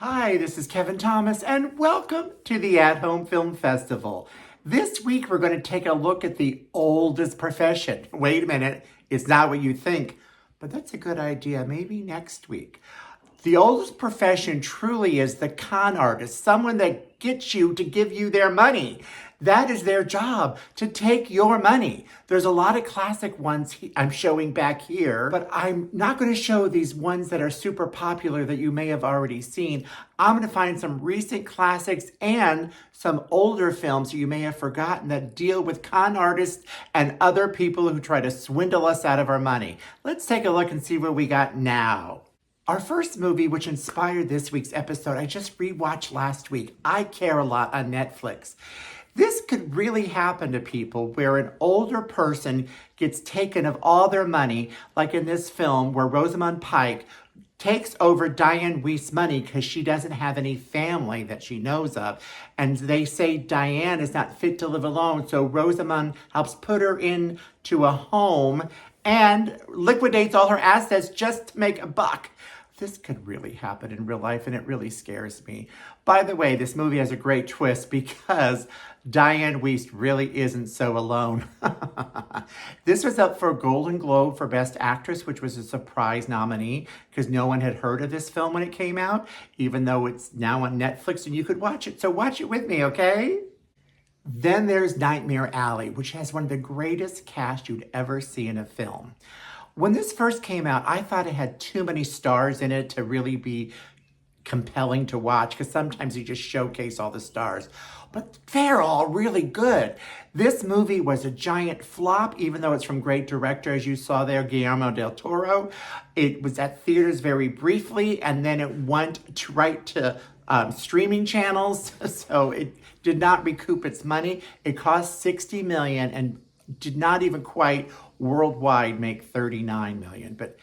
Hi, this is Kevin Thomas, and welcome to the At Home Film Festival. This week, we're going to take a look at the oldest profession. Wait a minute, it's not what you think, but that's a good idea. Maybe next week. The oldest profession truly is the con artist, someone that gets you to give you their money. That is their job, to take your money. There's a lot of classic ones I'm showing back here, but I'm not going to show these ones that are super popular that you may have already seen. I'm going to find some recent classics and some older films that you may have forgotten that deal with con artists and other people who try to swindle us out of our money. Let's take a look and see what we got now. Our first movie, which inspired this week's episode, I just rewatched last week, I Care a Lot on Netflix. This could really happen to people where an older person gets taken of all their money, like in this film where Rosamund Pike takes over Diane Weist's money because she doesn't have any family that she knows of. And they say Diane is not fit to live alone, so Rosamund helps put her into a home and liquidates all her assets just to make a buck. This could really happen in real life, and it really scares me. By the way, this movie has a great twist because Diane Weist really isn't so alone. This was up for a Golden Globe for Best Actress, which was a surprise nominee because no one had heard of this film when it came out, even though it's now on Netflix and you could watch it. So watch it with me, okay? Then there's Nightmare Alley, which has one of the greatest casts you'd ever see in a film. When this first came out, I thought it had too many stars in it to really be compelling to watch, because sometimes you just showcase all the stars. But they're all really good. This movie was a giant flop, even though it's from great director, as you saw there, Guillermo del Toro. It was at theaters very briefly, and then it went right to streaming channels, so it did not recoup its money. It cost $60 million and did not even quite worldwide make $39 million. But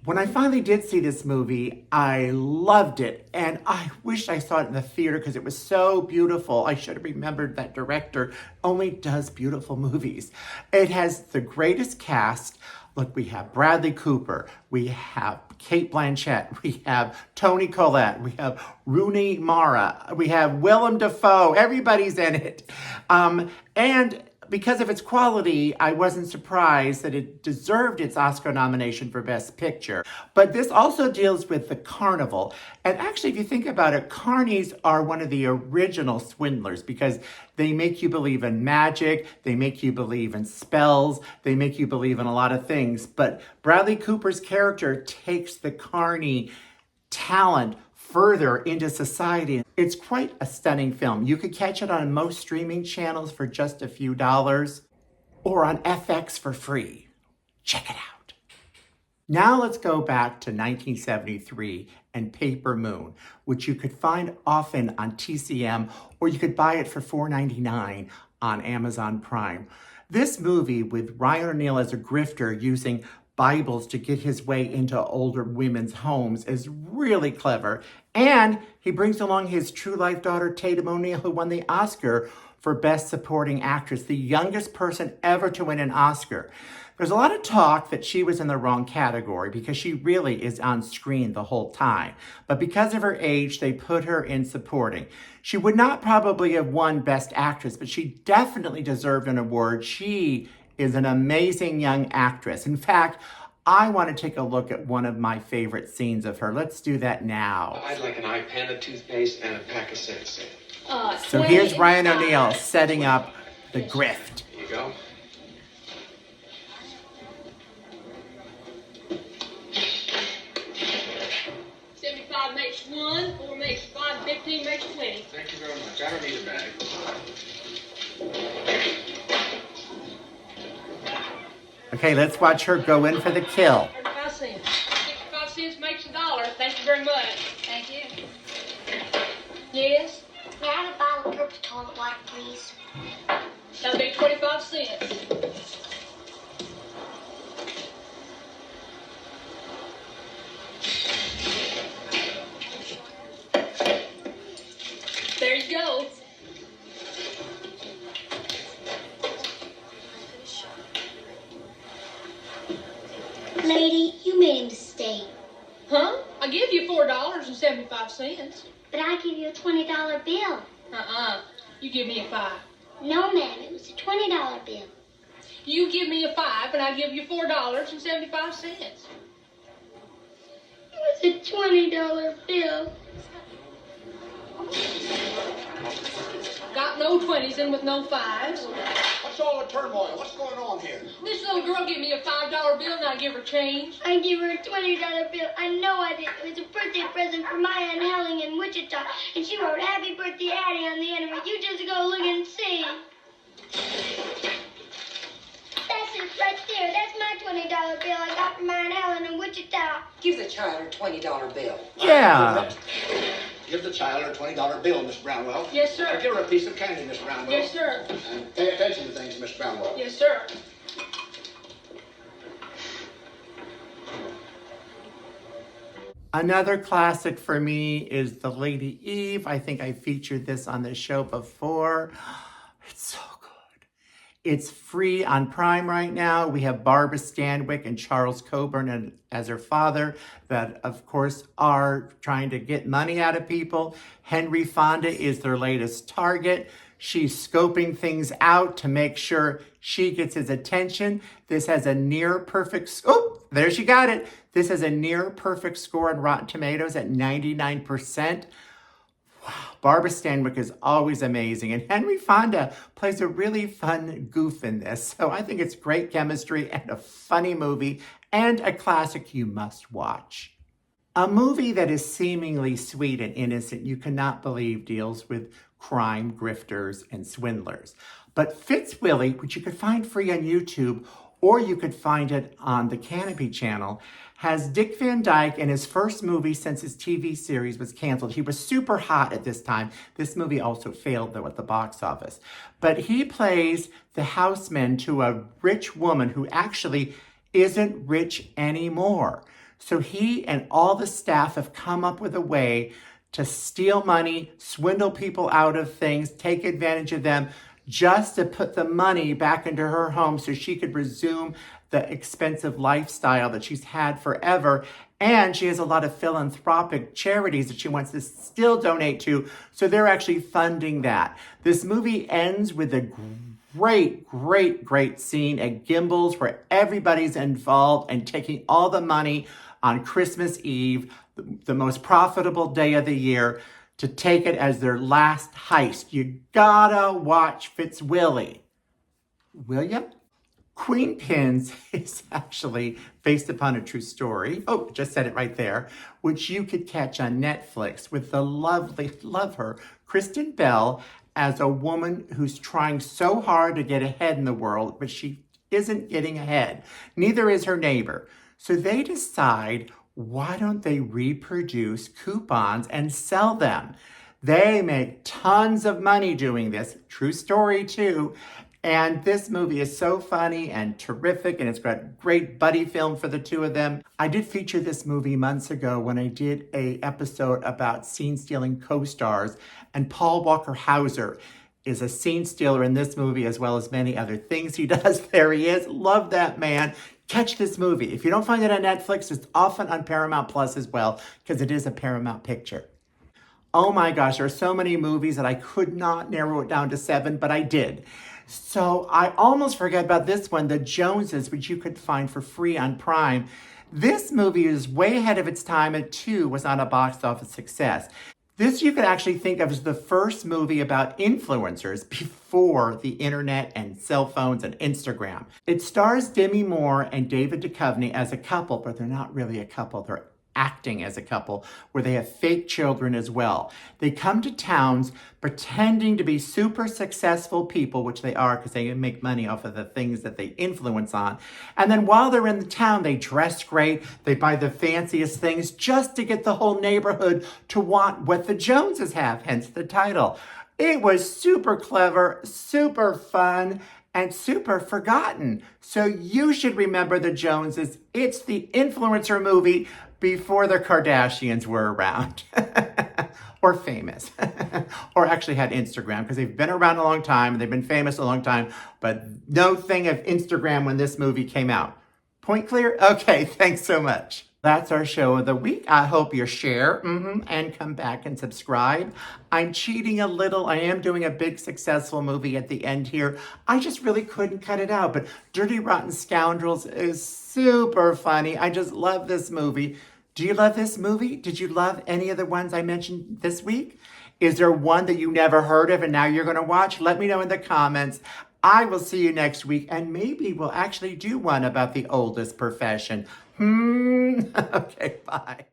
when I finally did see this movie, I loved it. And I wish I saw it in the theater because it was so beautiful. I should have remembered that director only does beautiful movies. It has the greatest cast. Look, we have Bradley Cooper, we have Kate Blanchett, we have Toni Collette, we have Rooney Mara, we have Willem Dafoe. Everybody's in it. And because of its quality, I wasn't surprised that it deserved its Oscar nomination for Best Picture. But this also deals with the carnival. And actually, if you think about it, carnies are one of the original swindlers because they make you believe in magic, they make you believe in spells, they make you believe in a lot of things. But Bradley Cooper's character takes the carny talent further into society. It's quite a stunning film. You could catch it on most streaming channels for just a few dollars or on FX for free. Check it out. Now let's go back to 1973 and Paper Moon, which you could find often on TCM, or you could buy it for $4.99 on Amazon Prime. This movie with Ryan O'Neal as a grifter using Bibles to get his way into older women's homes is really clever. And he brings along his true life daughter, Tatum O'Neal, who won the Oscar for Best Supporting Actress, the youngest person ever to win an Oscar. There's a lot of talk that she was in the wrong category because she really is on screen the whole time. But because of her age, they put her in supporting. She would not probably have won Best Actress, but she definitely deserved an award. She is an amazing young actress. In fact, I want to take a look at one of my favorite scenes of her. Let's do that now. I'd like an eye pen, a toothpaste, and a pack of scents. So here's Ryan O'Neal setting up the grift. Here you go. $75 makes 1, 4 makes 5, 15 makes 20. Thank you very much. I don't need a bag. Okay, let's watch her go in for the kill. 35 cents. 65 cents makes $1. Thank you very much. Thank you. Yes? May I have a bottle of purple toilet water, please? That'll be 25 cents. There you go. Lady, you made a mistake. Huh? I give you $4.75. cents. But I give you a $20 bill. You give me a 5. No, ma'am, it was a $20 bill. You give me a 5 and I give you $4.75. It was a $20 bill. Got no 20s in with no 5s. What's all the turmoil? What's going on here? This little girl gave me a $5 bill and I give her change. I gave her a $20 bill. I know I did. It was a birthday present for my Aunt Helen in Wichita, and she wrote "Happy Birthday, Addie" on the end of it. You just go look and see. That's it right there. That's my $20 bill I got from my Aunt Helen in Wichita. Give the child a $20 bill. Yeah. Give the child a $20 bill, Miss Brownwell. Yes, sir. Give her a piece of candy, Miss Brownwell. Yes, sir. And pay attention to things, Miss Brownwell. Yes, sir. Another classic for me is The Lady Eve. I think I featured this on the show before. It's so good. It's free on Prime right now. We have Barbara Stanwyck and Charles Coburn as her father that, of course, are trying to get money out of people. Henry Fonda is their latest target. She's scoping things out to make sure she gets his attention. This has a near perfect scope. There she got it. This has a near perfect score on Rotten Tomatoes at 99%. Wow. Barbara Stanwyck is always amazing. And Henry Fonda plays a really fun goof in this. So I think it's great chemistry and a funny movie and a classic you must watch. A movie that is seemingly sweet and innocent, you cannot believe, deals with crime, grifters, and swindlers. But Fitz Willie, which you could find free on YouTube, or you could find it on the Canopy channel, has Dick Van Dyke in his first movie since his TV series was canceled. He was super hot at this time. This movie also failed, though, at the box office. But he plays the houseman to a rich woman who actually isn't rich anymore. So he and all the staff have come up with a way to steal money, swindle people out of things, take advantage of them, just to put the money back into her home so she could resume the expensive lifestyle that she's had forever. And she has a lot of philanthropic charities that she wants to still donate to, so they're actually funding that. This movie ends with a great scene at Gimbel's where everybody's involved and taking all the money on Christmas Eve, the most profitable day of the year, to take it as their last heist. You gotta watch Fitz Willie. Will ya? Queenpins is actually based upon a true story. Oh, just said it right there. Which you could catch on Netflix with the lovely, love her, Kristen Bell, as a woman who's trying so hard to get ahead in the world, but she isn't getting ahead. Neither is her neighbor. So they decide, why don't they reproduce coupons and sell them? They make tons of money doing this. True story too. And this movie is so funny and terrific, and it's got great buddy film for the two of them. I did feature this movie months ago when I did an episode about scene-stealing co-stars, and Paul Walker Hauser is a scene stealer in this movie as well as many other things he does. There he is. Love that man. Catch this movie. If you don't find it on Netflix, it's often on Paramount Plus as well, because it is a Paramount picture. Oh my gosh, there are so many movies that I could not narrow it down to 7, but I did. So I almost forgot about this one, The Joneses, which you could find for free on Prime. This movie is way ahead of its time, and 2 was not a box office success. This you could actually think of as the first movie about influencers before the internet and cell phones and Instagram. It stars Demi Moore and David Duchovny as a couple, but they're not really a couple. They're acting as a couple where they have fake children as well. They come to towns pretending to be super successful people, which they are because they make money off of the things that they influence on. And then while they're in the town, they dress great. They buy the fanciest things just to get the whole neighborhood to want what the Joneses have, hence the title. It was super clever, super fun, and super forgotten. So you should remember the Joneses. It's the influencer movie before the Kardashians were around or famous or actually had Instagram, because they've been around a long time and they've been famous a long time, but no thing of Instagram when this movie came out. Point clear? Okay, thanks so much. That's our show of the week. I hope you share and come back and subscribe. I'm cheating a little. I am doing a big successful movie at the end here. I just really couldn't cut it out. But Dirty Rotten Scoundrels is super funny. I just love this movie. Do you love this movie? Did you love any of the ones I mentioned this week? Is there one that you never heard of and now you're going to watch? Let me know in the comments. I will see you next week, and maybe we'll actually do one about the oldest profession. Okay, bye.